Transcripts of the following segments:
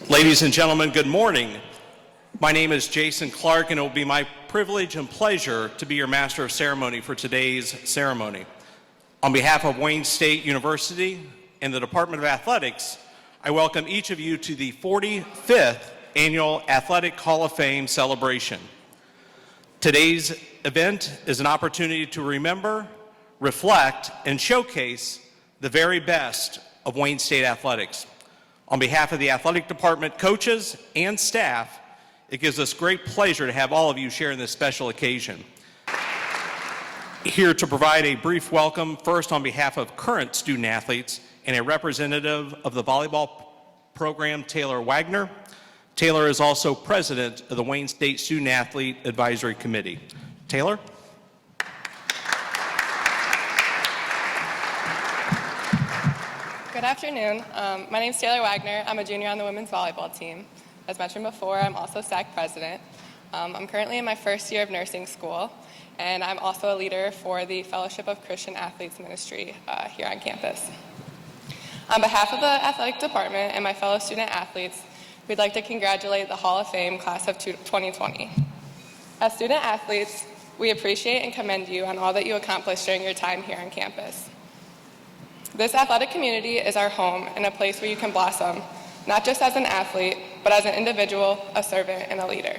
Ladies and gentlemen, good morning. My name is Jason Clark, and it will be my privilege and pleasure to be your Master of Ceremony for today's ceremony. On behalf of Wayne State University and the Department of Athletics, I welcome each of you to the 45th Annual Athletic Hall of Fame celebration. Today's event is an opportunity to remember, reflect, and showcase the very best of Wayne State Athletics. On behalf of the athletic department, coaches, and staff, it gives us great pleasure to have all of you share in this special occasion. Here to provide a brief welcome, first on behalf of current student athletes and a representative of the volleyball program, Taylor Wagner. Taylor is also president of the Wayne State Student Athlete Advisory Committee. Taylor? Good afternoon. My name is Taylor Wagner. I'm a junior on the women's volleyball team. As mentioned before, I'm also SAC president. I'm currently in my first year of nursing school, and I'm also a leader for the Fellowship of Christian Athletes Ministry here on campus. On behalf of the athletic department and my fellow student athletes, we'd like to congratulate the Hall of Fame class of 2020. As student athletes, we appreciate and commend you on all that you accomplished during your time here on campus. This athletic community is our home and a place where you can blossom, not just as an athlete, but as an individual, a servant, and a leader.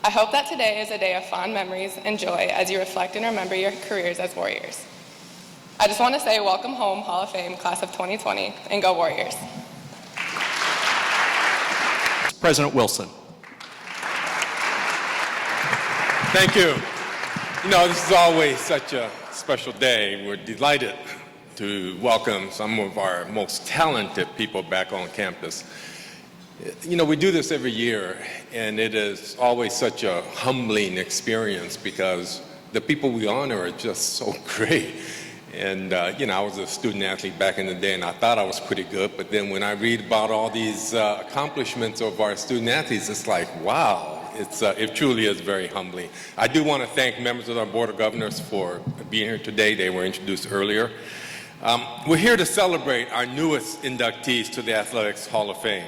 I hope that today is a day of fond memories and joy as you reflect and remember your careers as Warriors. I just want to say welcome home, Hall of Fame, class of 2020, and go Warriors. President Wilson. Thank you. You know, this is always such a special day. We're delighted to welcome some of our most talented people back on campus. You know, we do this every year, and it is always such a humbling experience because the people we honor are just so great. And, you know, I was a student athlete back in the day, and I thought I was pretty good, but then when I read about all these accomplishments of our student athletes, it's like, wow. It truly is very humbling. I do want to thank members of our Board of Governors for being here today. They were introduced earlier. We're here to celebrate our newest inductees to the Athletics Hall of Fame.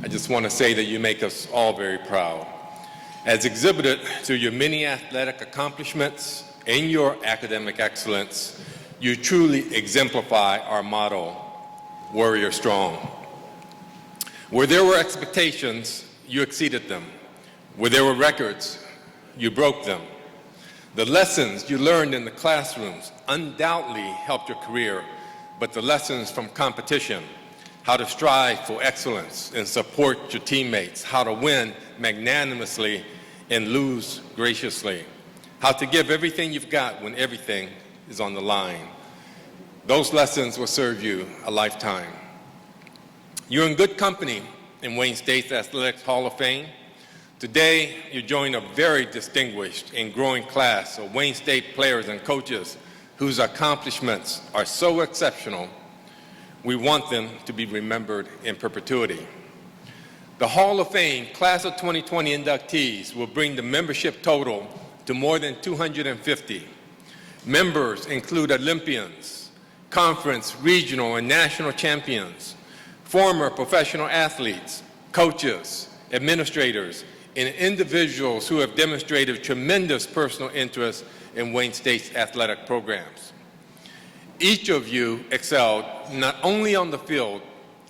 I just want to say that you make us all very proud. As exhibited through your many athletic accomplishments and your academic excellence, you truly exemplify our motto, Warrior Strong. Where there were expectations, you exceeded them. Where there were records, you broke them. The lessons you learned in the classrooms undoubtedly helped your career, but the lessons from competition, how to strive for excellence and support your teammates, how to win magnanimously and lose graciously, how to give everything you've got when everything is on the line. Those lessons will serve you a lifetime. You're in good company in Wayne State's Athletics Hall of Fame. Today, you join a very distinguished and growing class of Wayne State players and coaches whose accomplishments are so exceptional, we want them to be remembered in perpetuity. The Hall of Fame Class of 2020 inductees will bring the membership total to more than 250. Members include Olympians, conference, regional, and national champions, former professional athletes, coaches, administrators, and individuals who have demonstrated tremendous personal interest in Wayne State's athletic programs. Each of you excelled not only on the field,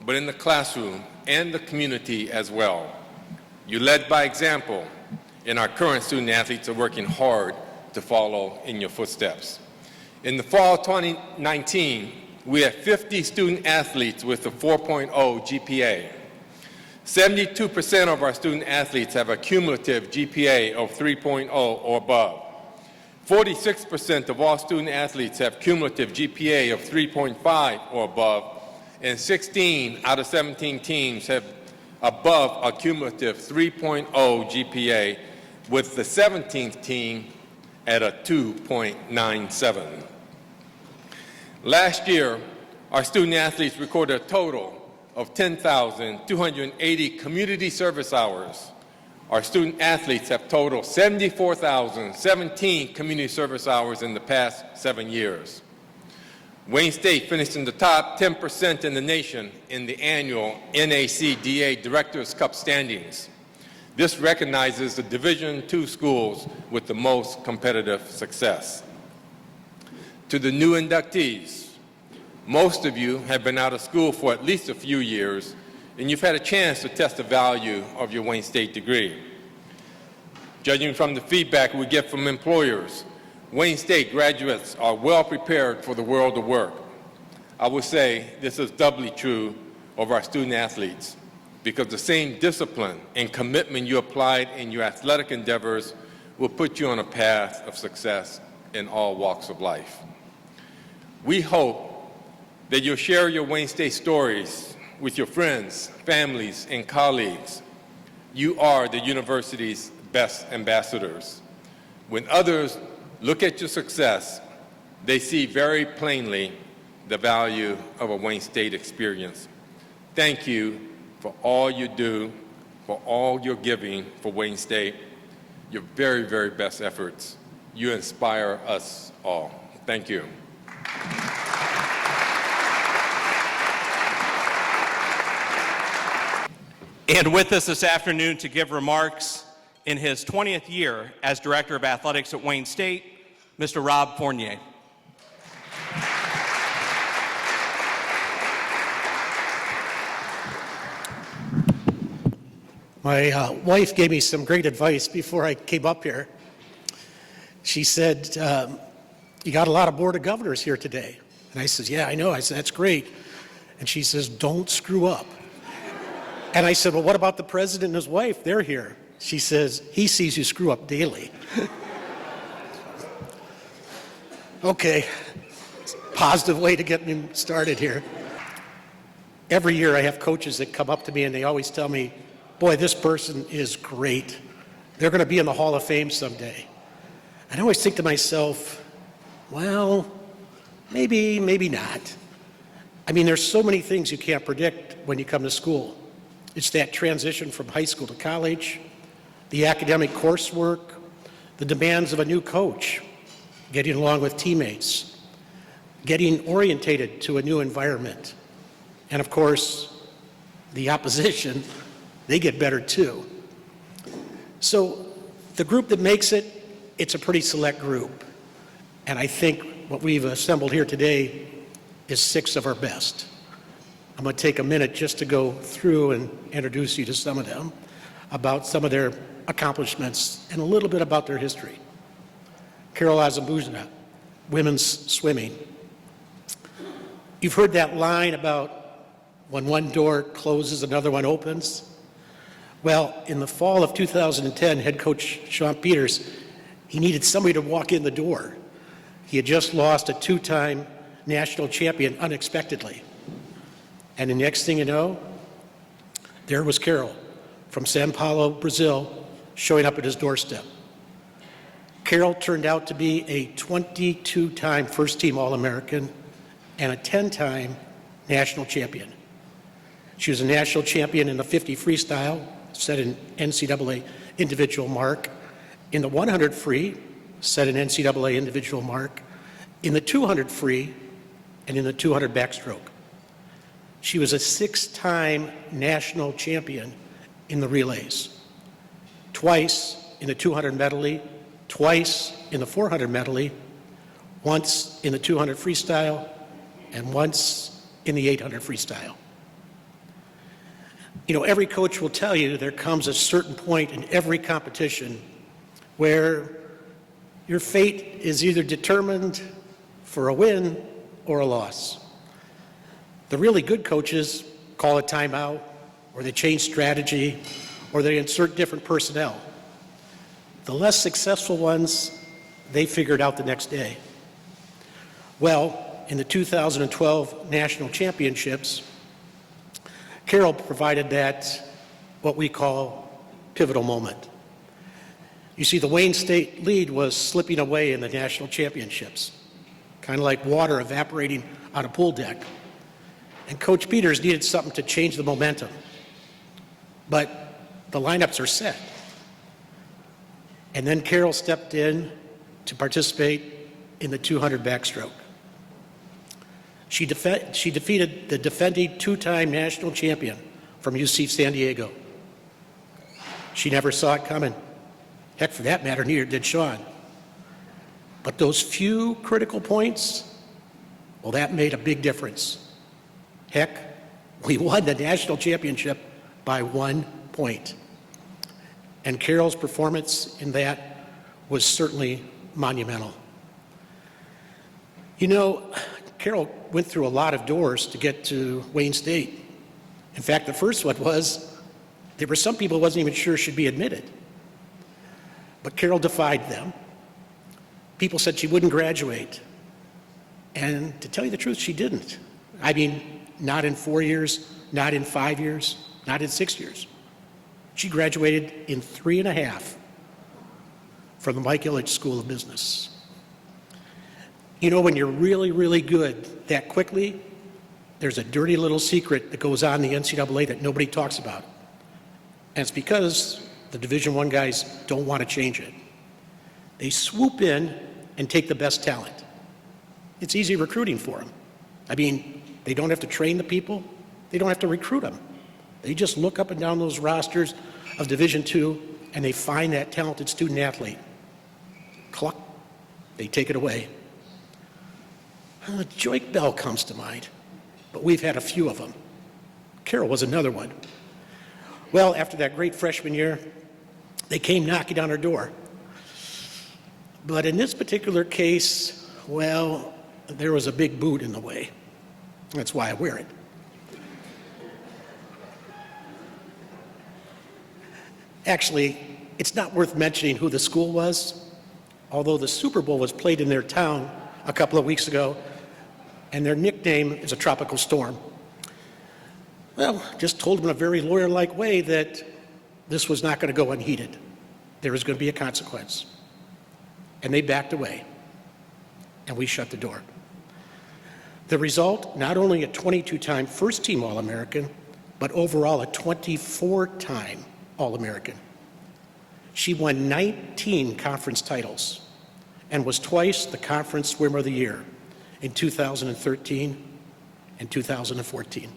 but in the classroom and the community as well. You led by example, and our current student athletes are working hard to follow in your footsteps. In the fall 2019, we had 50 student athletes with a 4.0 GPA. 72% of our student athletes have a cumulative GPA of 3.0 or above. 46% of all student athletes have cumulative GPA of 3.5 or above, and 16 out of 17 teams have above a cumulative 3.0 GPA, with the 17th team at a 2.97. Last year, our student athletes recorded a total of 10,280 community service hours. Our student athletes have totaled 74,017 community service hours in the past 7 years. Wayne State finished in the top 10% in the nation in the annual NACDA Directors Cup standings. This recognizes the Division II schools with the most competitive success. To the new inductees, most of you have been out of school for at least a few years, and you've had a chance to test the value of your Wayne State degree. Judging from the feedback we get from employers, Wayne State graduates are well prepared for the world of work. I would say this is doubly true of our student athletes, because the same discipline and commitment you applied in your athletic endeavors will put you on a path of success in all walks of life. We hope that you'll share your Wayne State stories with your friends, families, and colleagues. You are the university's best ambassadors. When others look at your success, they see very plainly the value of a Wayne State experience. Thank you for all you do, for all your giving for Wayne State, your very, very best efforts. You inspire us all. Thank you. And with us this afternoon to give remarks in his 20th year as Director of Athletics at Wayne State, Mr. Rob Fournier. My wife gave me some great advice before I came up here. She said, you got a lot of Board of Governors here today. And I said, yeah, I know. I said, that's great. And she says, don't screw up. And I said, well, what about the president and his wife? They're here. She says, he sees you screw up daily. Okay, positive way to get me started here. Every year I have coaches that come up to me and they always tell me, boy, this person is great. They're going to be in the Hall of Fame someday. And I always think to myself, well, maybe, maybe not. I mean, there's so many things you can't predict when you come to school. It's that transition from high school to college, the academic coursework, the demands of a new coach, getting along with teammates, getting orientated to a new environment, and of course, the opposition, they get better too. So the group that makes it, it's a pretty select group. And I think what we've assembled here today is 6 of our best. I'm going to take a minute just to go through and introduce you to some of them, about some of their accomplishments, and a little bit about their history. Carol Azambuja, women's swimming. You've heard that line about when one door closes, another one opens. Well, in the fall of 2010, head coach Sean Peters, he needed somebody to walk in the door. He had just lost a 2-time national champion unexpectedly. And the next thing you know, there was Carol from São Paulo, Brazil, showing up at his doorstep. Carol turned out to be a 22-time first-team All-American and a 10-time national champion. She was a national champion in the 50 freestyle, set an NCAA individual mark. In the 100 free, set an NCAA individual mark. In the 200 free, and in the 200 backstroke. She was a 6-time national champion in the relays. Twice in the 200 medley, twice in the 400 medley, once in the 200 freestyle, and once in the 800 freestyle. You know, every coach will tell you there comes a certain point in every competition where your fate is either determined for a win or a loss. The really good coaches call a timeout, or they change strategy, or they insert different personnel. The less successful ones, they figure it out the next day. Well, in the 2012 national championships, Carol provided that, what we call, pivotal moment. You see, the Wayne State lead was slipping away in the national championships, kind of like water evaporating on a pool deck. And Coach Peters needed something to change the momentum. But the lineups are set. And then Carol stepped in to participate in the 200 backstroke. She defeated the defending two-time national champion from UC San Diego. She never saw it coming. Heck, for that matter, neither did Sean. But those few critical points, well, that made a big difference. Heck, we won the national championship by 1 point. And Carol's performance in that was certainly monumental. You know, Carol went through a lot of doors to get to Wayne State. In fact, the first one was there were some people who wasn't even sure she'd be admitted. But Carol defied them. People said she wouldn't graduate. And to tell you the truth, she didn't. I mean, not in 4 years, not in 5 years, not in 6 years. She graduated in 3.5 from the Mike Ilitch School of Business. You know, when you're really, really good that quickly, there's a dirty little secret that goes on in the NCAA that nobody talks about. And it's because the Division I guys don't want to change it. They swoop in and take the best talent. It's easy recruiting for them. I mean, they don't have to train the people. They don't have to recruit them. They just look up and down those rosters of Division II and they find that talented student athlete. Cluck, they take it away. Joik Bell comes to mind, but we've had a few of them. Carol was another one. Well, after that great freshman year, they came knocking on her door. But in this particular case, well, there was a big boot in the way. That's why I wear it. Actually, it's not worth mentioning who the school was, although the Super Bowl was played in their town a couple of weeks ago, and their nickname is a tropical storm. Well, just told them in a very lawyer-like way that this was not going to go unheeded. There was going to be a consequence. And they backed away, and we shut the door. The result, not only a 22-time first-team All-American, but overall a 24-time All-American. She won 19 conference titles and was twice the Conference Swimmer of the Year in 2013 and 2014.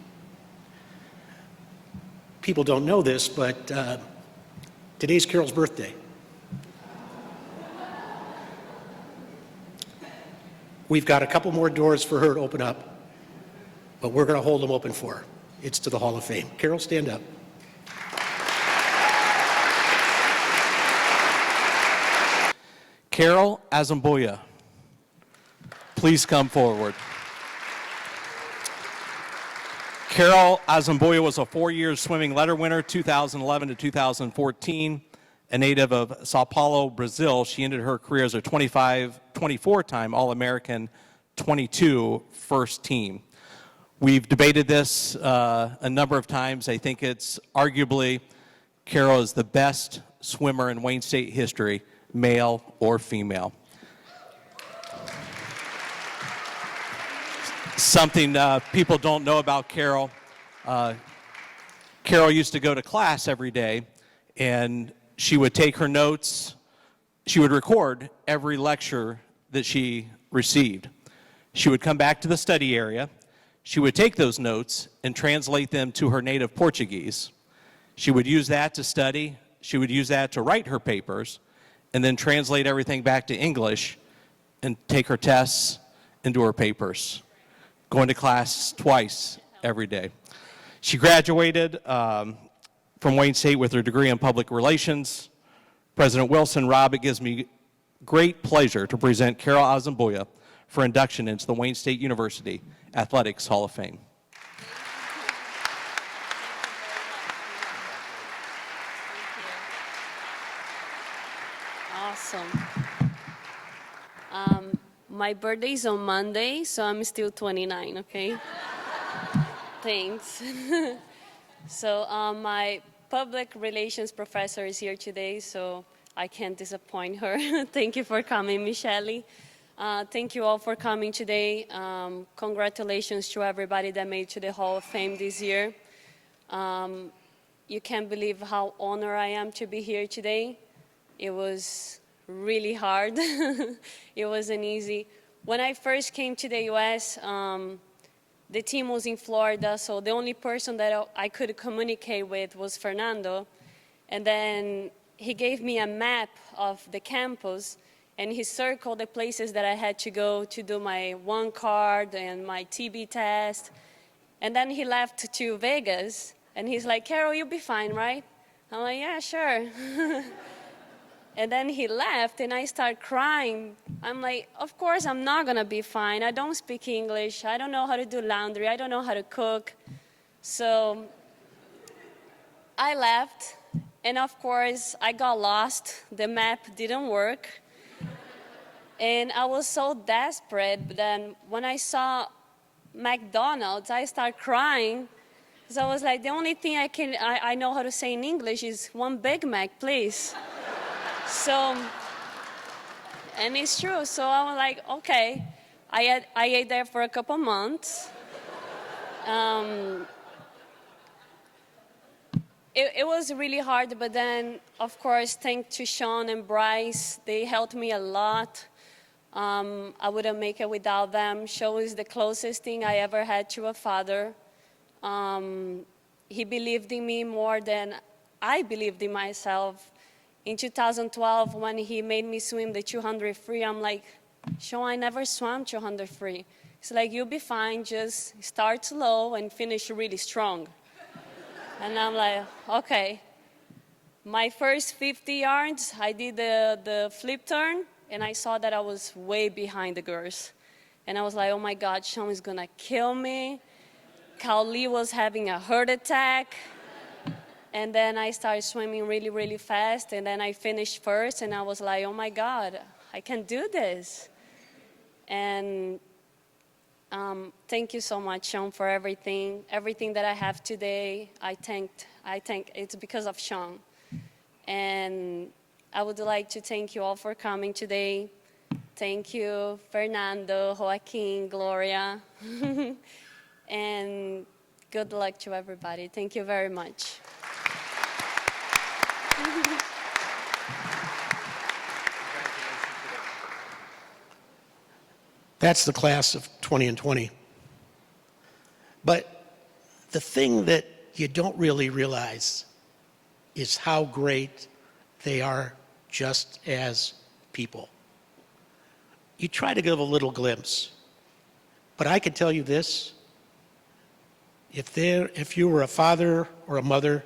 People don't know this, but today's Carol's birthday. We've got a couple more doors for her to open up, but we're going to hold them open for her. It's to the Hall of Fame. Carol, stand up. Carol Azambuja, please come forward. Carol Azambuja was a 4-year swimming letter winner, 2011 to 2014. A native of Sao Paulo, Brazil, she ended her career as a 24-time All-American, 22 first team. We've debated this a number of times. I think it's arguably Carol is the best swimmer in Wayne State history, male or female. Something people don't know about Carol. Carol used to go to class every day, and she would take her notes. She would record every lecture that she received. She would come back to the study area. She would take those notes and translate them to her native Portuguese. She would use that to study. She would use that to write her papers, and then translate everything back to English and take her tests and do her papers, going to class twice every day. She graduated from Wayne State with her degree in public relations. President Wilson, Rob, it gives me great pleasure to present Carol Azambuja for induction into the Wayne State University Athletics Hall of Fame. Awesome. My birthday is on Monday, so I'm still 29, okay? Thanks. So my public relations professor is here today, so I can't disappoint her. Thank you for coming, Michelle. Thank you all for coming today. Congratulations to everybody that made it to the Hall of Fame this year. You can't believe how honored I am to be here today. It was really hard. It wasn't easy. When I first came to the U.S., the team was in Florida, so the only person that I could communicate with was Fernando. And then he gave me a map of the campus, and he circled the places that I had to go to do my one card and my TB test. And then he left to Vegas, and he's like, Carol, you'll be fine, right? I'm like, yeah, sure. And then he left, and I started crying. I'm like, of course I'm not gonna be fine. I don't speak English. I don't know how to do laundry. I don't know how to cook. So I left, and of course I got lost. The map didn't work. And I was so desperate, but then when I saw McDonald's, I started crying. So I was like, the only thing I know how to say in English is one Big Mac, please. So, and it's true. So I was like, okay. I ate there for a couple months. It was really hard, but then, of course, thanks to Sean and Bryce, they helped me a lot. I wouldn't make it without them. Sean is the closest thing I ever had to a father. He believed in me more than I believed in myself. In 2012, when he made me swim the 200 free, I'm like, Sean, I never swam 200 free. He's like, you'll be fine, just start slow and finish really strong. And I'm like, okay. My first 50 yards, I did the flip turn, and I saw that I was way behind the girls. And I was like, oh my God, Sean is gonna kill me. Kaoli was having a heart attack. And then I started swimming really, really fast, and then I finished first, and I was like, oh my God, I can do this. And thank you so much, Sean, for everything. Everything that I have today, I think it's because of Sean. And I would like to thank you all for coming today. Thank you, Fernando, Joaquin, Gloria. And good luck to everybody. Thank you very much. That's the class of 20 and 20. But the thing that you don't really realize is how great they are just as people. You try to give a little glimpse, but I can tell you this, if you were a father or a mother,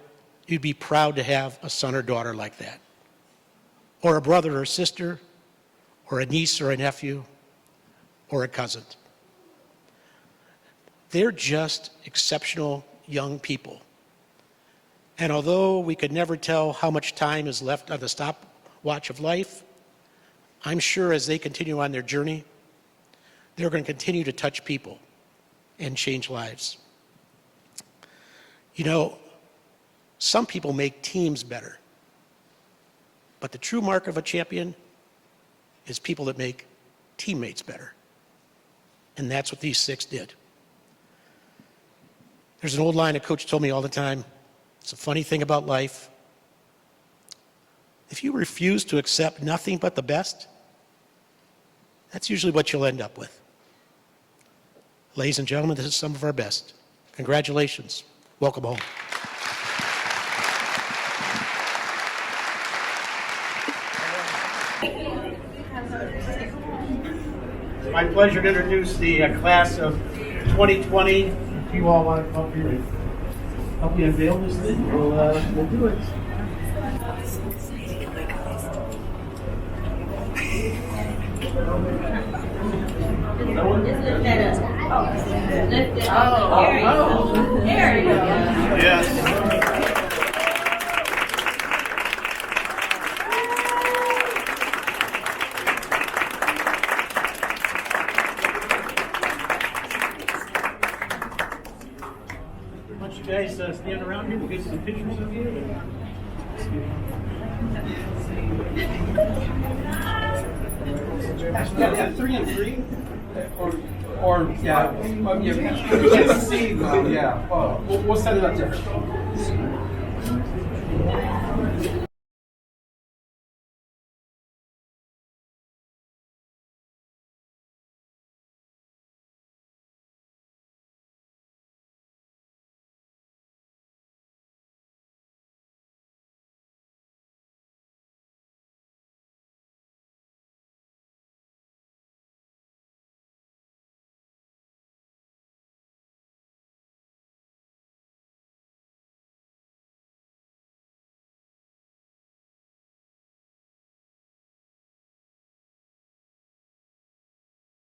you'd be proud to have a son or daughter like that, or a brother or sister, or a niece or a nephew, or a cousin. They're just exceptional young people. And although we could never tell how much time is left on the stopwatch of life, I'm sure as they continue on their journey, they're going to continue to touch people and change lives. You know, some people make teams better, but the true mark of a champion is people that make teammates better. And that's what these six did. There's an old line a coach told me all the time. It's a funny thing about life. If you refuse to accept nothing but the best, that's usually what you'll end up with. Ladies and gentlemen, this is some of our best. Congratulations. Welcome home. It's my pleasure to introduce the class of 2020. If you all want to come up here and help me unveil this thing, we'll do it. Just lift that up. Lift it up. There you go. Yes. Why don't you guys stand around here? We'll get some pictures of you. Yeah, 3 and 3, or yeah, you can't see them. Yeah, we'll set it up different.